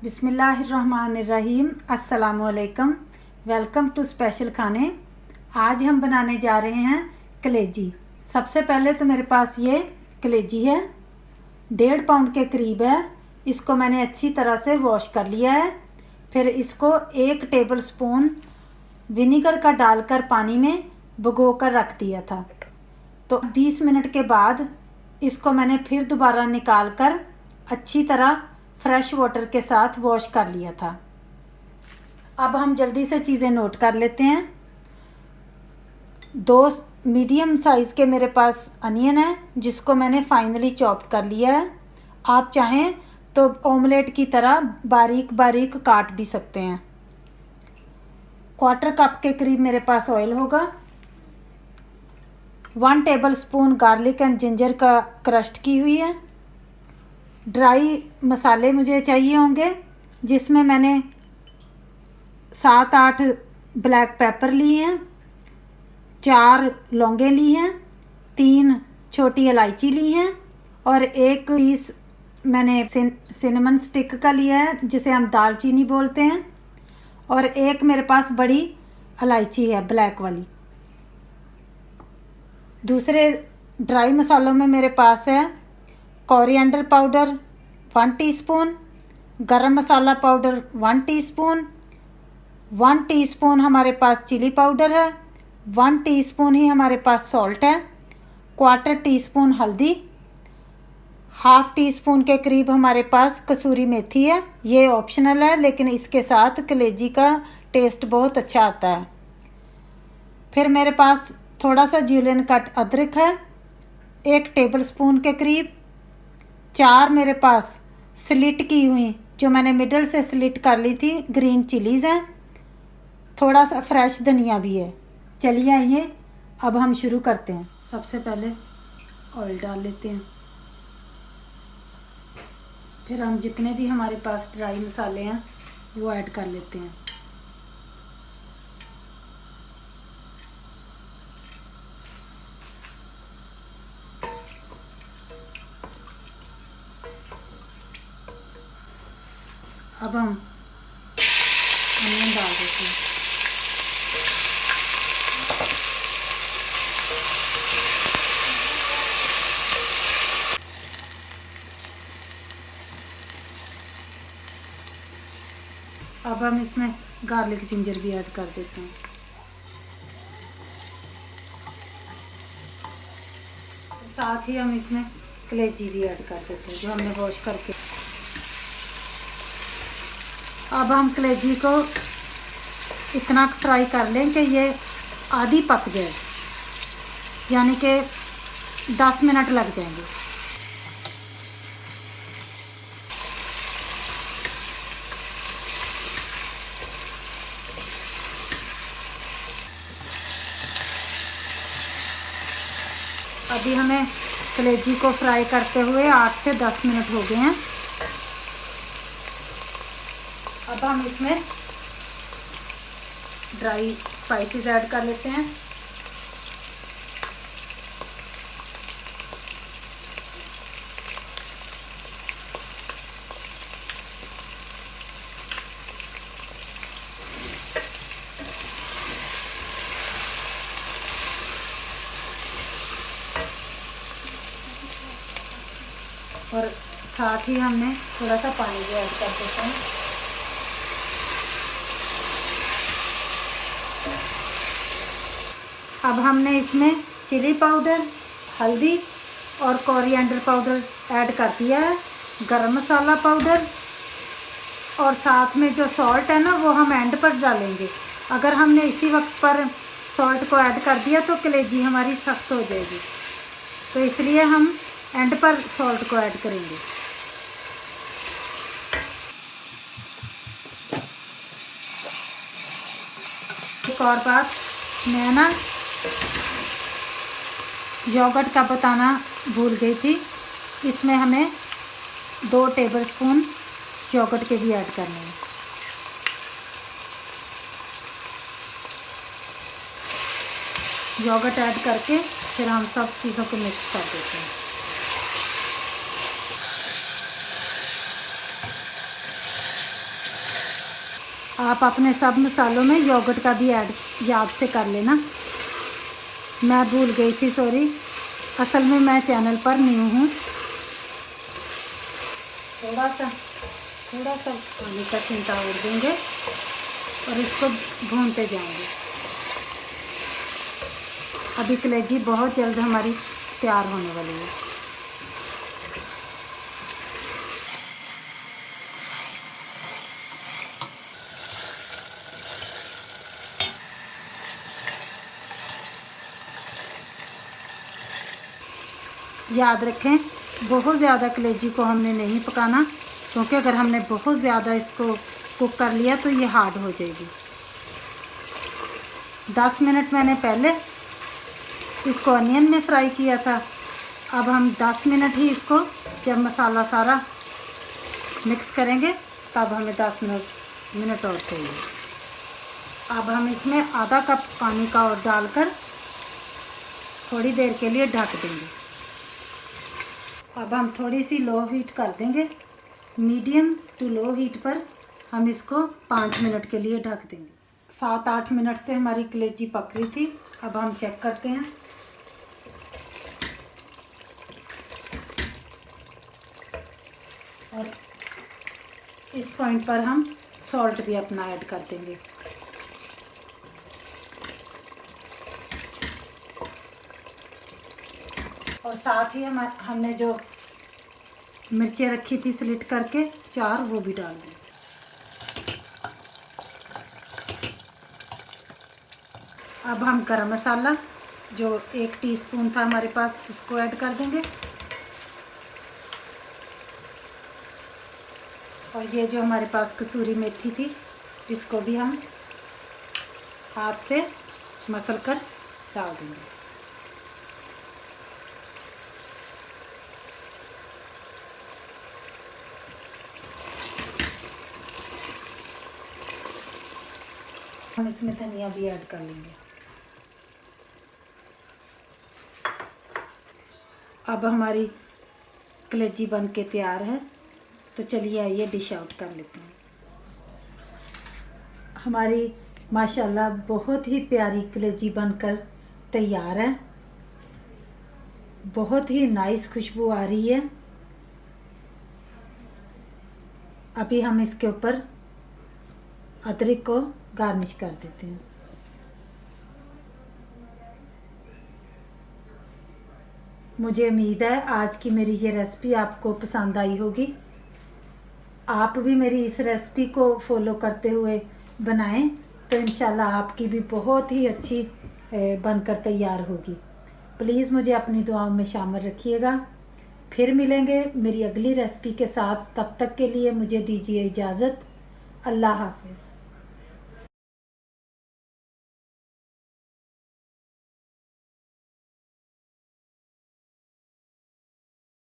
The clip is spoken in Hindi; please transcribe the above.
बिस्मिल्लाहिर्रहमानिर्रहीम। अस्सलामुअलैकुम। वेलकम टू स्पेशल खाने। आज हम बनाने जा रहे हैं कलेजी। सबसे पहले तो मेरे पास ये कलेजी है, 1.5 पाउंड के करीब है। इसको मैंने अच्छी तरह से वॉश कर लिया है। फिर इसको 1 टेबल स्पून विनीगर का डालकर पानी में भिगो कर रख दिया था। तो 20 मिनट के बाद इसको मैंने फिर दोबारा निकाल कर अच्छी तरह फ्रेश वाटर के साथ वॉश कर लिया था। अब हम जल्दी से चीज़ें नोट कर लेते हैं। 2 मीडियम साइज़ के मेरे पास अनियन है, जिसको मैंने फाइनली चॉप कर लिया है। आप चाहें तो ऑमलेट की तरह बारीक बारीक काट भी सकते हैं। 1/4 कप के करीब मेरे पास ऑयल होगा। 1 table spoon garlic and ginger का क्रस्ट की हुई है। ड्राई मसाले मुझे चाहिए होंगे, जिसमें मैंने 7-8 ब्लैक पेपर लिए हैं, 4 लौंगे ली हैं, 3 छोटी इलायची ली हैं और 1 पीस मैंने सिनेमन स्टिक का लिया है, जिसे हम दालचीनी बोलते हैं, और 1 मेरे पास बड़ी इलायची है ब्लैक वाली। दूसरे ड्राई मसालों में मेरे पास है कोरिएंडर पाउडर 1 टीस्पून, गरम मसाला पाउडर 1 टीस्पून, 1 टीस्पून हमारे पास चिली पाउडर है, 1 टीस्पून ही हमारे पास सॉल्ट है, 1/4 टीस्पून हल्दी, 1/2 टीस्पून के करीब हमारे पास कसूरी मेथी है। ये ऑप्शनल है, लेकिन इसके साथ कलेजी का टेस्ट बहुत अच्छा आता है। फिर मेरे पास थोड़ा सा जुलियन कट अदरक है, 1 टेबल स्पून के करीब। 4 मेरे पास स्लिट की हुई, जो मैंने मिडल से स्लिट कर ली थी, ग्रीन चिलीज़ हैं। थोड़ा सा फ्रेश धनिया भी है। चलिए आइए अब हम शुरू करते हैं। सबसे पहले ऑयल डाल लेते हैं। फिर हम जितने भी हमारे पास ड्राई मसाले हैं वो ऐड कर लेते हैं। अब हम अनियन डाल देते हैं। अब हम इसमें गार्लिक जिंजर भी ऐड कर देते हैं। साथ ही हम इसमें कलेजी भी ऐड कर देते हैं, जो हमने वॉश करके। अब हम कलेजी को इतना फ्राई कर लें कि ये आधी पक जाए, यानी कि 10 मिनट लग जाएंगे। अभी हमें कलेजी को फ्राई करते हुए 8 से 10 मिनट हो गए हैं। अब हम इसमें ड्राई स्पाइसेस ऐड कर लेते हैं। और साथ ही हमने थोड़ा सा पानी भी ऐड कर देते हैं। अब हमने इसमें चिली पाउडर, हल्दी और कोरिएंडर पाउडर ऐड कर दिया है, गरम मसाला पाउडर, और साथ में जो सॉल्ट है ना, वो हम एंड पर डालेंगे। अगर हमने इसी वक्त पर सॉल्ट को ऐड कर दिया तो कलेजी हमारी सख्त हो जाएगी, तो इसलिए हम एंड पर सॉल्ट को ऐड करेंगे। एक और बात, मैं ना योगर्ट का बताना भूल गई थी। इसमें हमें 2 टेबल स्पून योगर्ट के भी ऐड करने हैं। योगर्ट ऐड करके फिर हम सब चीज़ों को मिक्स कर देते हैं। आप अपने सब मसालों में योगर्ट का भी ऐड याद से कर लेना। मैं भूल गई थी, सॉरी, असल में मैं चैनल पर न्यू हूँ। थोड़ा सा पानी का छींटा और देंगे और इसको भूनते जाएंगे। अभी कलेजी बहुत जल्द हमारी तैयार होने वाली है। याद रखें, बहुत ज़्यादा कलेजी को हमने नहीं पकाना, क्योंकि अगर हमने बहुत ज़्यादा इसको कुक कर लिया तो ये हार्ड हो जाएगी। 10 मिनट मैंने पहले इसको अनियन में फ्राई किया था। अब हम 10 मिनट ही इसको, जब मसाला सारा मिक्स करेंगे तब हमें 10 मिनट और चाहिए। अब हम इसमें आधा कप पानी का और डालकर थोड़ी देर के लिए ढक देंगे। अब हम थोड़ी सी लो हीट कर देंगे, मीडियम टू लो हीट पर हम इसको 5 मिनट के लिए ढक देंगे। 7-8 मिनट से हमारी कलेजी पक रही थी। अब हम चेक करते हैं। और इस पॉइंट पर हम सॉल्ट भी अपना ऐड कर देंगे। और साथ ही हमने जो मिर्चें रखी थी स्लिट करके 4, वो भी डाल दें। अब हम गरम मसाला जो 1 टीस्पून था हमारे पास, उसको ऐड कर देंगे। और ये जो हमारे पास कसूरी मेथी थी, इसको भी हम हाथ से मसल कर डाल देंगे। हम इसमें धनिया भी ऐड कर लेंगे। अब हमारी कलेजी बन के तैयार है, तो चलिए आइए डिश आउट कर लेते हैं। हमारी माशाल्लाह बहुत ही प्यारी कलेजी बनकर तैयार है। बहुत ही नाइस खुशबू आ रही है। अभी हम इसके ऊपर अदरक को गार्निश कर देते हैं। मुझे उम्मीद है आज की मेरी ये रेसिपी आपको पसंद आई होगी। आप भी मेरी इस रेसिपी को फॉलो करते हुए बनाएं तो इंशाल्लाह आपकी भी बहुत ही अच्छी बनकर तैयार होगी। प्लीज़ मुझे अपनी दुआओं में शामिल रखिएगा। फिर मिलेंगे मेरी अगली रेसिपी के साथ। तब तक के लिए मुझे दीजिए इजाज़त। अल्लाह हाफ़िज़।